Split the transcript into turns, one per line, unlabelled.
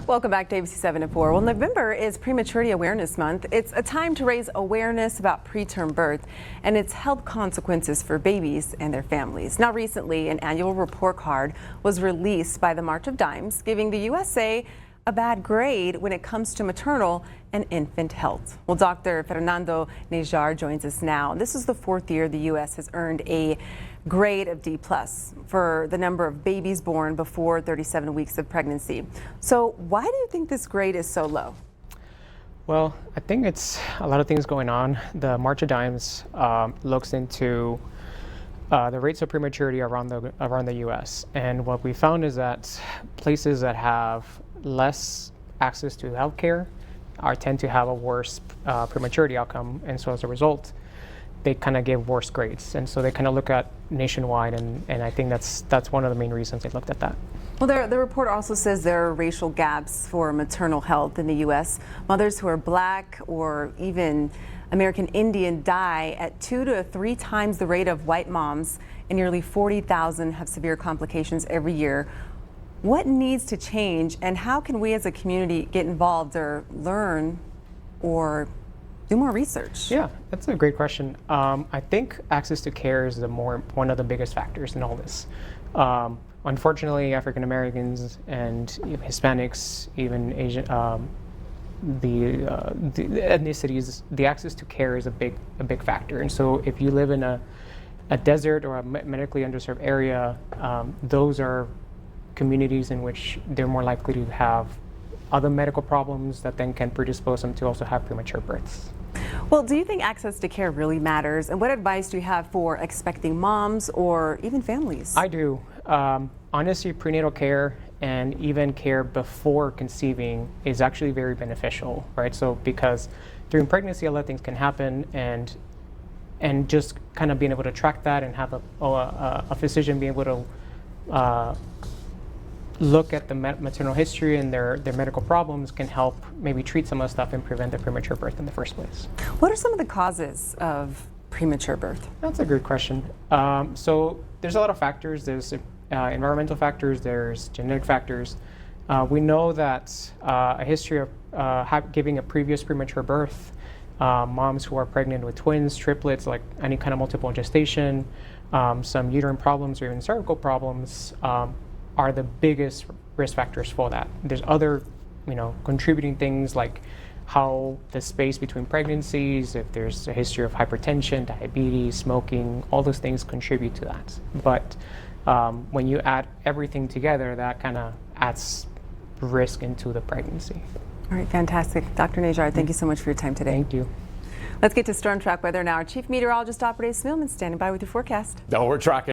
Welcome back to ABC-7 at 4. Well, November is Prematurity Awareness Month. It's a time to raise awareness about preterm birth and its health consequences for babies and their families. Now, recently, an annual report card was released by the March of Dimes, giving the USA a bad grade when it comes to maternal and infant health. Well, Dr. Fernando Nejar joins us now. This is the fourth year the U.S. has earned a grade of D+ for the number of babies born before 37 weeks of pregnancy. So why do you think this grade is so low?
Well, I think it's a lot of things going on. The March of Dimes looks into the rates of prematurity around the U.S. And what we found is that places that have less access to healthcare tend to have a worse prematurity outcome, and so as a result, they kind of give worse grades. And so they kind of look at nationwide, and I think that's one of the main reasons they looked at that.
Well, the report also says there are racial gaps for maternal health in the U.S. Mothers who are Black or even American Indian die at 2 to 3 times the rate of white moms, and nearly 40,000 have severe complications every year. What needs to change, and how can we as a community get involved or learn or do more research?
Yeah, that's a great question. I think access to care is one of the biggest factors in all this. Unfortunately, African Americans and Hispanics, even Asian, the ethnicities, the access to care is a big factor. And so, if you live in a desert or a medically underserved area, those are communities in which they're more likely to have other medical problems that then can predispose them to also have premature births.
Well, do you think access to care really matters? And what advice do you have for expecting moms or even families?
I do. Honestly, prenatal care and even care before conceiving is actually very beneficial, right? So because during pregnancy, a lot of things can happen, and just kind of being able to track that and have a physician be able to look at the maternal history and their medical problems can help maybe treat some of the stuff and prevent the premature birth in the first place.
What are some of the causes of premature birth?
That's a good question. So there's a lot of factors. There's environmental factors, there's genetic factors. We know that a history of giving a previous premature birth, moms who are pregnant with twins, triplets, like any kind of multiple gestation, some uterine problems or even cervical problems, are the biggest risk factors for that. There's other, contributing things like how the space between pregnancies, if there's a history of hypertension, diabetes, smoking, all those things contribute to that. But when you add everything together, that kind of adds risk into the pregnancy.
All right, fantastic. Dr. Nejar, thank you so much for your time today.
Thank you.
Let's get to storm track weather now. Our Chief Meteorologist, Operator Smillman, standing by with your forecast.
No, we're tracking.